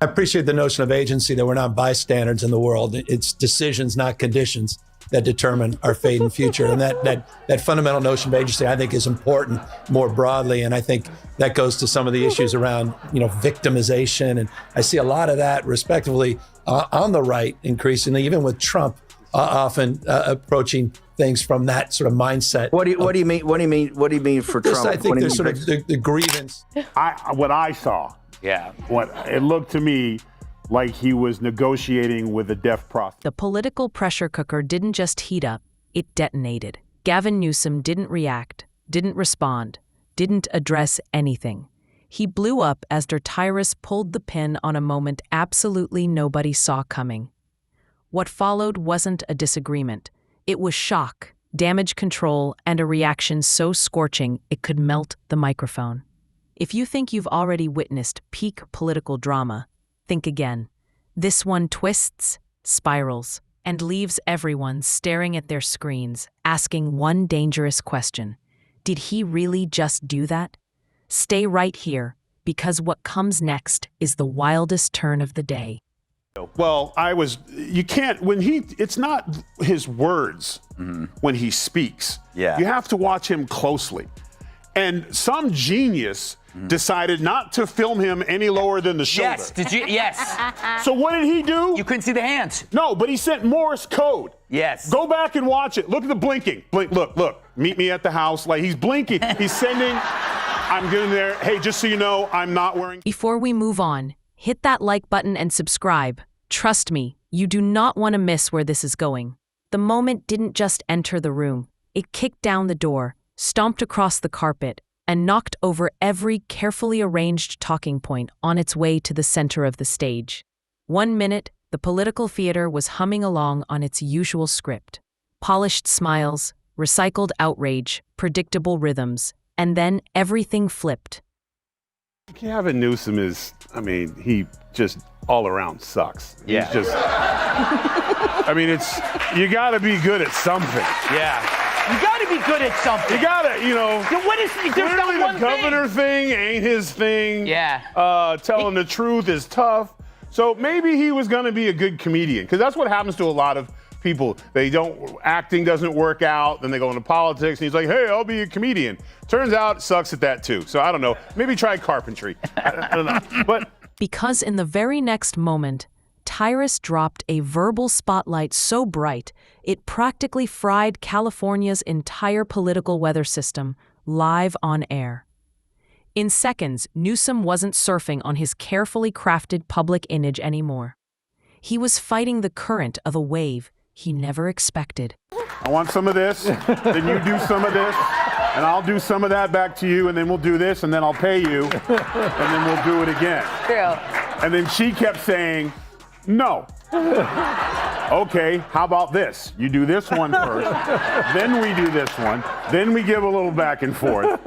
I appreciate the notion of agency, that we're not bystanders in the world. It's decisions, not conditions, that determine our fate and future. And that fundamental notion of agency, I think, is important more broadly. And I think that goes to some of the issues around, victimization. And I see a lot of that, respectively, on the right, increasingly, even with Trump often approaching things from that sort of mindset. What do you mean? What do you mean for Trump? I think there's sort of the grievance. What I saw. Yeah. What it looked to me like he was negotiating with a deaf prostitute. The political pressure cooker didn't just heat up, it detonated. Gavin Newsom didn't react, didn't respond, didn't address anything. He blew up as Tyrus pulled the pin on a moment absolutely nobody saw coming. What followed wasn't a disagreement. It was shock, damage control, and a reaction so scorching it could melt the microphone. If you think you've already witnessed peak political drama, think again. This one twists, spirals, and leaves everyone staring at their screens, asking one dangerous question. Did he really just do that? Stay right here, because what comes next is the wildest turn of the day. Well, it's not his words when he speaks. Yeah. You have to watch him closely. And some genius decided not to film him any lower than the shoulder. Yes, did you? Yes. So what did he do? You couldn't see the hands. No, but he sent Morse code. Yes. Go back and watch it. Look at the blinking. Blink, look. Meet me at the house. Like, he's blinking. He's sending. I'm getting there. Hey, just so you know, I'm not wearing. Before we move on, hit that like button and subscribe. Trust me, you do not want to miss where this is going. The moment didn't just enter the room. It kicked down the door, stomped across the carpet, and knocked over every carefully arranged talking point on its way to the center of the stage. 1 minute, the political theater was humming along on its usual script. Polished smiles, recycled outrage, predictable rhythms, and then everything flipped. Gavin Newsom he just all around sucks. Yeah. He's just, you gotta be good at something. Yeah. You got to be good at something. You got to, What is, there's clearly not one the governor thing ain't his thing. Yeah. Telling the truth is tough. So maybe he was going to be a good comedian, because that's what happens to a lot of people. Acting doesn't work out, then they go into politics, and he's like, hey, I'll be a comedian. Turns out, sucks at that too. So I don't know. Maybe try carpentry. I don't know. But because in the very next moment, Tyrus dropped a verbal spotlight so bright, it practically fried California's entire political weather system live on air. In seconds, Newsom wasn't surfing on his carefully crafted public image anymore. He was fighting the current of a wave he never expected. I want some of this, then you do some of this, and I'll do some of that back to you, and then we'll do this, and then I'll pay you, and then we'll do it again. True. And then she kept saying, no. Okay, how about this? You do this one first, then we do this one, then we give a little back and forth.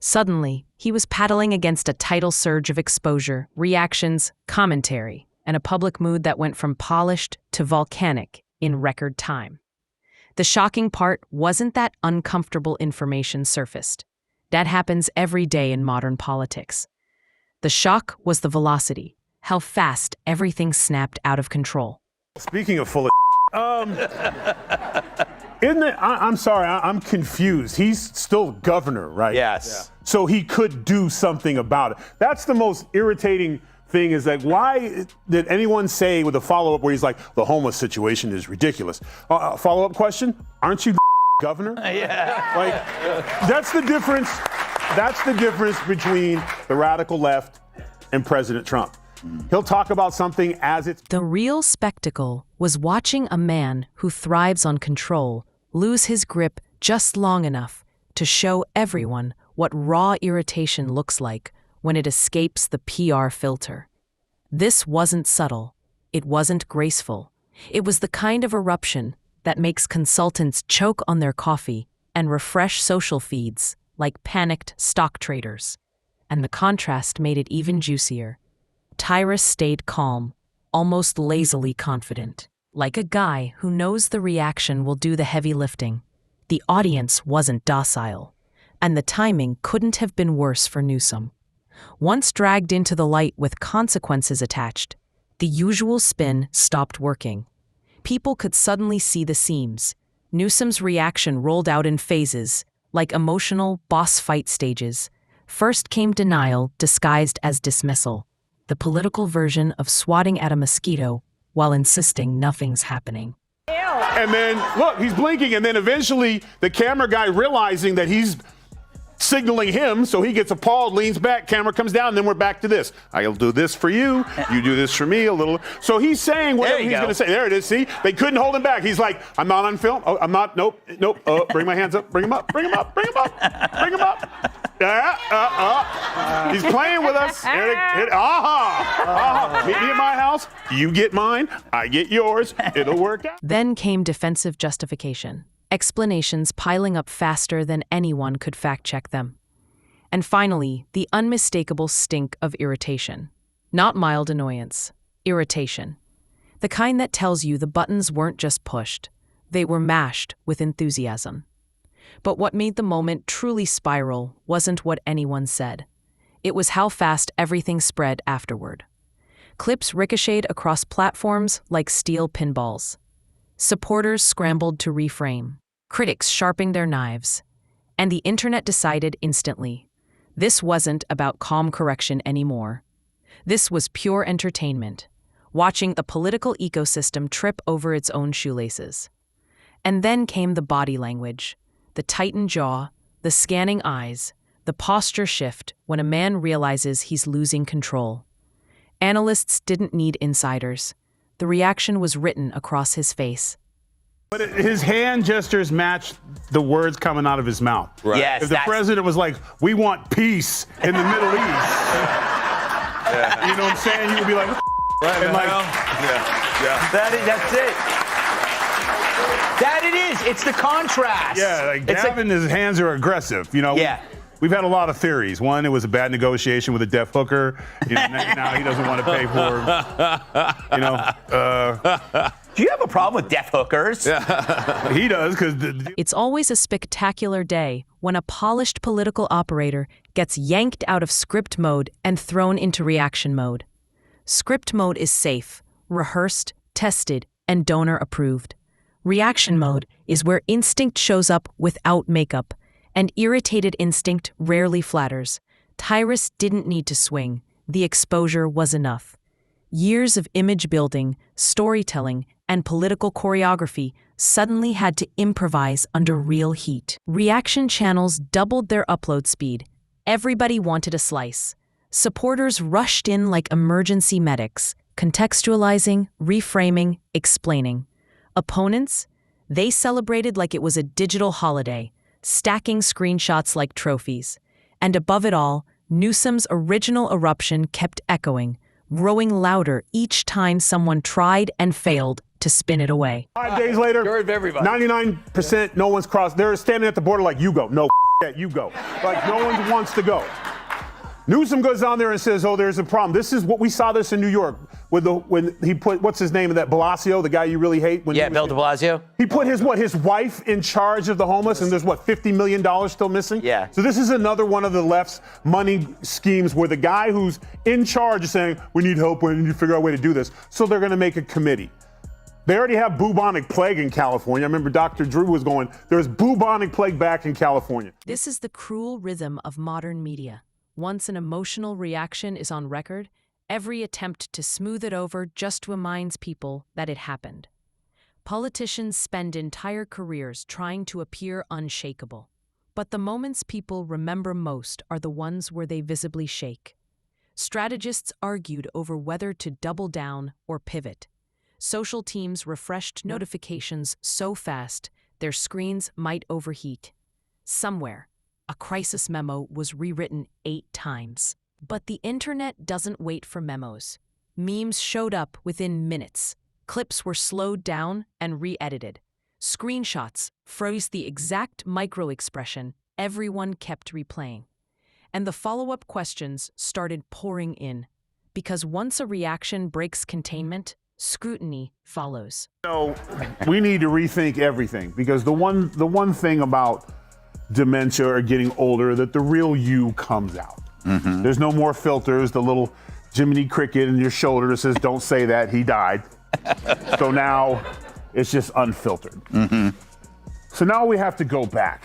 Suddenly, he was paddling against a tidal surge of exposure, reactions, commentary, and a public mood that went from polished to volcanic in record time. The shocking part wasn't that uncomfortable information surfaced. That happens every day in modern politics. The shock was the velocity, how fast everything snapped out of control. Speaking of full of I'm sorry, I'm confused. He's still governor, right? Yes. Yeah. So he could do something about it. That's the most irritating thing, is like, why did anyone say with a follow-up where he's like, the homeless situation is ridiculous? Follow-up question, aren't you the governor? Yeah. Like, that's the difference. That's the difference between the radical left and President Trump. He'll talk about something as it's... The real spectacle was watching a man who thrives on control lose his grip just long enough to show everyone what raw irritation looks like when it escapes the PR filter. This wasn't subtle. It wasn't graceful. It was the kind of eruption that makes consultants choke on their coffee and refresh social feeds like panicked stock traders. And the contrast made it even juicier. Tyrus stayed calm, almost lazily confident, like a guy who knows the reaction will do the heavy lifting. The audience wasn't docile. And the timing couldn't have been worse for Newsom. Once dragged into the light with consequences attached, the usual spin stopped working. People could suddenly see the seams. Newsom's reaction rolled out in phases, like emotional boss fight stages. First came denial disguised as dismissal, the political version of swatting at a mosquito while insisting nothing's happening. And then, look, he's blinking, and then eventually the camera guy, realizing that he's signaling him, so he gets appalled, leans back, camera comes down, and then we're back to this. I'll do this for you, you do this for me a little. So he's saying whatever he's going to say. There it is, see? They couldn't hold him back. He's like, I'm not on film. Oh, I'm not, nope. Oh, bring my hands up, bring him up, bring him up, bring him up, bring him up. He's playing with us. Meet me at my house, you get mine, I get yours, it'll work out. Then came defensive justification. Explanations piling up faster than anyone could fact-check them. And finally, the unmistakable stink of irritation. Not mild annoyance, irritation. The kind that tells you the buttons weren't just pushed, they were mashed with enthusiasm. But what made the moment truly spiral wasn't what anyone said. It was how fast everything spread afterward. Clips ricocheted across platforms like steel pinballs. Supporters scrambled to reframe. Critics sharpened their knives. And the internet decided instantly. This wasn't about calm correction anymore. This was pure entertainment, watching the political ecosystem trip over its own shoelaces. And then came the body language, the tightened jaw, the scanning eyes, the posture shift when a man realizes he's losing control. Analysts didn't need insiders. The reaction was written across his face. But his hand gestures matched the words coming out of his mouth. Right. Yes, if the president was like, we want peace in the Middle East, you know what I'm saying? You would be like, right, and like, That's it. That it is. It's the contrast. yeah, like Gavin, his hands are aggressive. You know, Yeah. we've had a lot of theories. One, it was a bad negotiation with a deaf hooker. You know, now he doesn't want to pay for, you know. Do you have a problem with deaf hookers? He does, because It's always a spectacular day when a polished political operator gets yanked out of script mode and thrown into reaction mode. Script mode is safe, rehearsed, tested, and donor approved. Reaction mode is where instinct shows up without makeup, and irritated instinct rarely flatters. Tyrus didn't need to swing. The exposure was enough. Years of image building, storytelling, and political choreography suddenly had to improvise under real heat. Reaction channels doubled their upload speed. Everybody wanted a slice. Supporters rushed in like emergency medics, contextualizing, reframing, explaining. Opponents? They celebrated like it was a digital holiday, stacking screenshots like trophies. And above it all, Newsom's original eruption kept echoing, growing louder each time someone tried and failed to spin it away. 5 days later, 99%, no one's crossed. They're standing at the border like, you go. No, that you go. Like, no one wants to go. Newsom goes down there and says, oh, there's a problem. This is what we saw this in New York when he put, what's his name, that Blasio, the guy you really hate? Bill de Blasio. He put his wife in charge of the homeless, and there's $50 million still missing? Yeah. So this is another one of the left's money schemes where the guy who's in charge is saying, we need help, we need to figure out a way to do this. So they're going to make a committee. They already have bubonic plague in California. I remember Dr. Drew was going, there's bubonic plague back in California. This is the cruel rhythm of modern media. Once an emotional reaction is on record, every attempt to smooth it over just reminds people that it happened. Politicians spend entire careers trying to appear unshakable. But the moments people remember most are the ones where they visibly shake. Strategists argued over whether to double down or pivot. Social teams refreshed notifications so fast their screens might overheat. Somewhere, a crisis memo was rewritten 8 times. But the internet doesn't wait for memos. Memes showed up within minutes. Clips were slowed down and re-edited. Screenshots froze the exact micro-expression everyone kept replaying. And the follow-up questions started pouring in. Because once a reaction breaks containment, scrutiny follows. So we need to rethink everything, because the one thing about dementia or getting older that the real you comes out. There's no more filters, the little Jiminy Cricket in your shoulder that says, don't say that, he died. So now it's just unfiltered. So now we have to go back.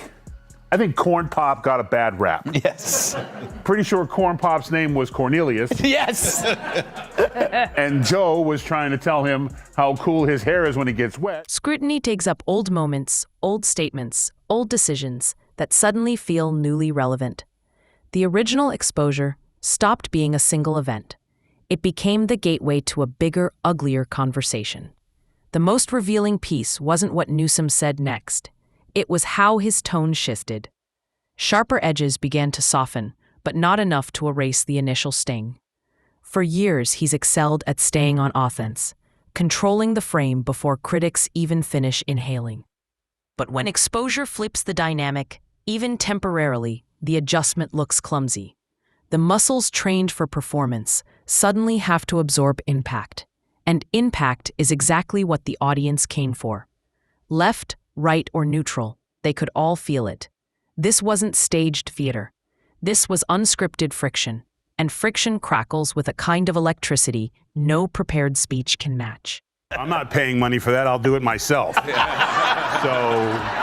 I think Corn Pop got a bad rap. Yes. Pretty sure Corn Pop's name was Cornelius. Yes. And Joe was trying to tell him how cool his hair is when it gets wet. Scrutiny digs up old moments, old statements, old decisions that suddenly feel newly relevant. The original exposure stopped being a single event. It became the gateway to a bigger, uglier conversation. The most revealing piece wasn't what Newsom said next. It was how his tone shifted. Sharper edges began to soften, but not enough to erase the initial sting. For years, he's excelled at staying on offense, controlling the frame before critics even finish inhaling. But when exposure flips the dynamic, even temporarily, the adjustment looks clumsy. The muscles trained for performance suddenly have to absorb impact. And impact is exactly what the audience came for. Left, right, or neutral, they could all feel it. This wasn't staged theater. This was unscripted friction, and friction crackles with a kind of electricity no prepared speech can match. I'm not paying money for that, I'll do it myself. So,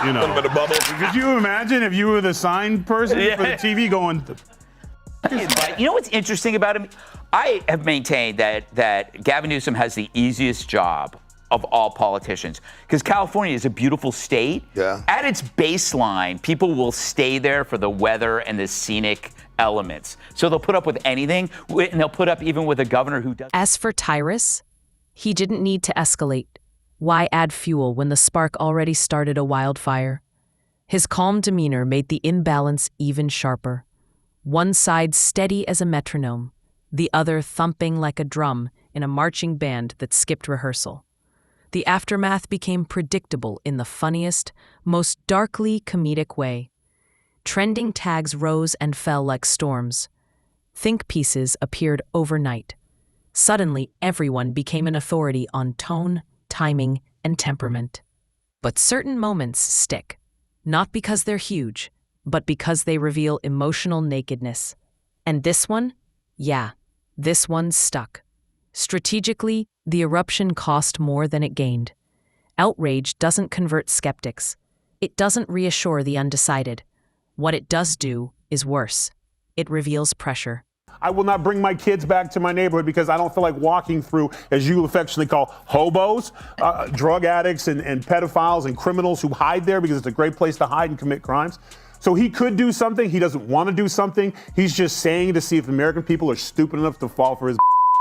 you know. A little bit of bubble. Could you imagine if you were the sign person for the TV going... You know what's interesting about him? I have maintained that Gavin Newsom has the easiest job of all politicians because California is a beautiful state. Yeah. At its baseline, people will stay there for the weather and the scenic elements. So they'll put up with anything, and they'll put up even with a governor who does. As for Tyrus, he didn't need to escalate. Why add fuel when the spark already started a wildfire? His calm demeanor made the imbalance even sharper. One side steady as a metronome, the other thumping like a drum in a marching band that skipped rehearsal. The aftermath became predictable in the funniest, most darkly comedic way. Trending tags rose and fell like storms. Think pieces appeared overnight. Suddenly, everyone became an authority on tone, timing, and temperament. But certain moments stick, not because they're huge, but because they reveal emotional nakedness. And this one? Yeah, this one stuck. Strategically, the eruption cost more than it gained. Outrage doesn't convert skeptics. It doesn't reassure the undecided. What it does do is worse. It reveals pressure. I will not bring my kids back to my neighborhood because I don't feel like walking through, as you affectionately call, hobos, drug addicts and pedophiles and criminals who hide there because it's a great place to hide and commit crimes. So he could do something. He doesn't want to do something. He's just saying to see if the American people are stupid enough to fall for his.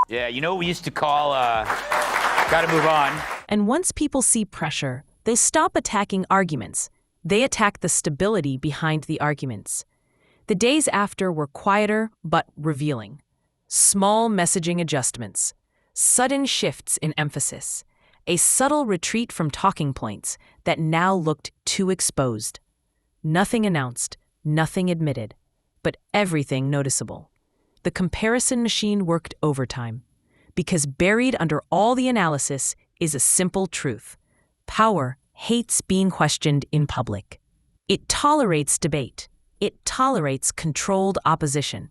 Yeah, you know what we used to call, gotta move on. And once people see pressure, they stop attacking arguments. They attack the stability behind the arguments. The days after were quieter but revealing. Small messaging adjustments, sudden shifts in emphasis, a subtle retreat from talking points that now looked too exposed. Nothing announced, nothing admitted, but everything noticeable. The comparison machine worked overtime, because buried under all the analysis is a simple truth. Power hates being questioned in public. It tolerates debate. It tolerates controlled opposition.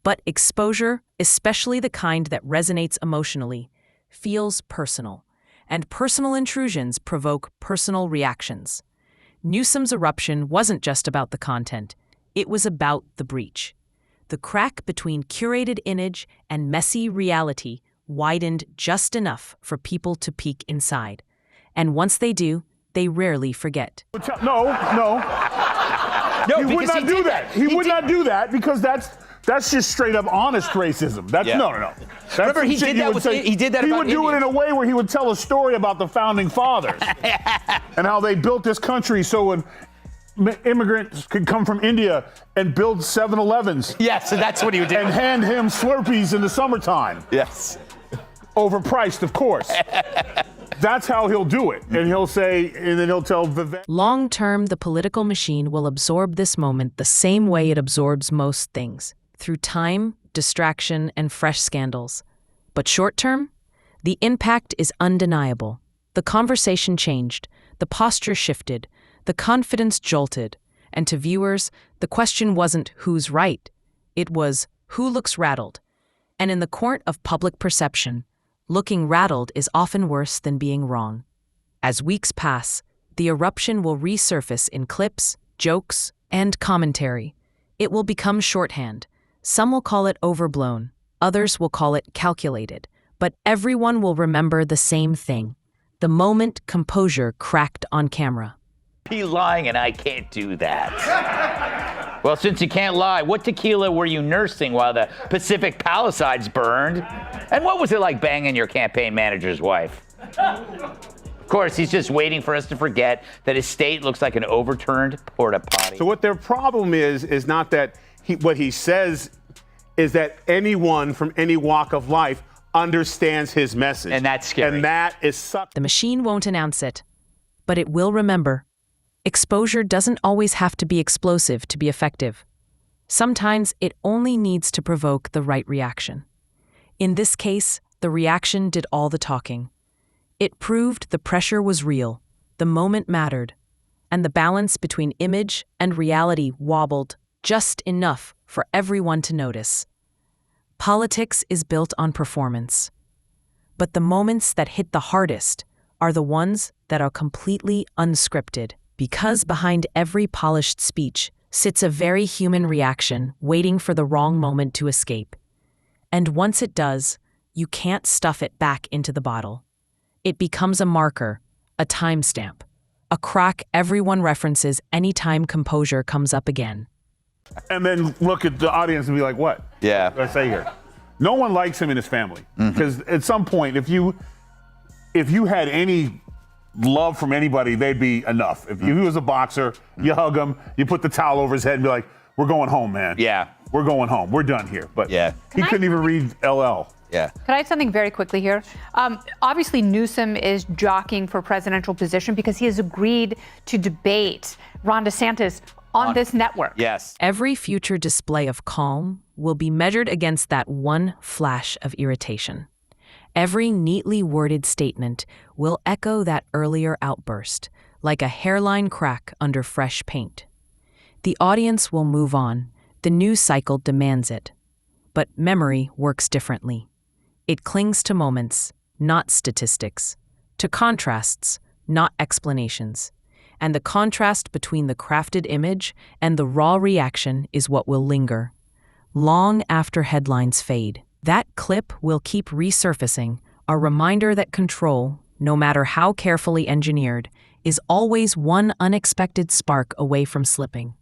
But exposure, especially the kind that resonates emotionally, feels personal. And personal intrusions provoke personal reactions. Newsom's eruption wasn't just about the content. It was about the breach. The crack between curated image and messy reality widened just enough for people to peek inside. And once they do, they rarely forget. No, he would not do that. He would not do that because that's just straight up honest racism. That's no. That's Remember, he did that. He did that. He about would do it in a way where he would tell a story about the founding fathers and how they built this country so when immigrants could come from India and build 7-Elevens. Yes, so that's what he would do. And hand him Slurpees in the summertime. Yes. Overpriced, of course. That's how he'll do it. And he'll say, and then he'll tell Vivek. Long term, the political machine will absorb this moment the same way it absorbs most things, through time, distraction, and fresh scandals. But short term, the impact is undeniable. The conversation changed, the posture shifted, the confidence jolted, And to viewers, the question wasn't who's right. It was who looks rattled. And in the court of public perception, looking rattled is often worse than being wrong. As weeks pass, the eruption will resurface in clips, jokes, and commentary. It will become shorthand. Some will call it overblown, others will call it calculated, but everyone will remember the same thing: the moment composure cracked on camera. Be lying, and I can't do that. Well, since you can't lie, what tequila were you nursing while the Pacific Palisades burned? And what was it like banging your campaign manager's wife? Of course, he's just waiting for us to forget that his state looks like an overturned porta potty. So what their problem is not that what he says is that anyone from any walk of life understands his message. And that's scary. And that is such. The machine won't announce it, but it will remember. Exposure doesn't always have to be explosive to be effective. Sometimes it only needs to provoke the right reaction. In this case, the reaction did all the talking. It proved the pressure was real, the moment mattered, and the balance between image and reality wobbled just enough for everyone to notice. Politics is built on performance. But the moments that hit the hardest are the ones that are completely unscripted, because behind every polished speech sits a very human reaction waiting for the wrong moment to escape. And once it does, you can't stuff it back into the bottle. It becomes a marker, a timestamp, a crack everyone references anytime composure comes up again. And then look at the audience and be like, what? Yeah. What did I say here? No one likes him and his family. Because at some point, if you had any love from anybody, they'd be enough. If he was a boxer, you hug him, you put the towel over his head and be like, we're going home, man. Yeah. We're going home. We're done here. But Yeah. he couldn't even read LL. Yeah. Can I add something very quickly here? Obviously, Newsom is jockeying for presidential position because he has agreed to debate Ron DeSantis on this network. Yes. Every future display of calm will be measured against that one flash of irritation. Every neatly worded statement will echo that earlier outburst, like a hairline crack under fresh paint. The audience will move on. The news cycle demands it. But memory works differently. It clings to moments, not statistics, to contrasts, not explanations. And the contrast between the crafted image and the raw reaction is what will linger. Long after headlines fade, that clip will keep resurfacing, a reminder that control, no matter how carefully engineered, is always one unexpected spark away from slipping.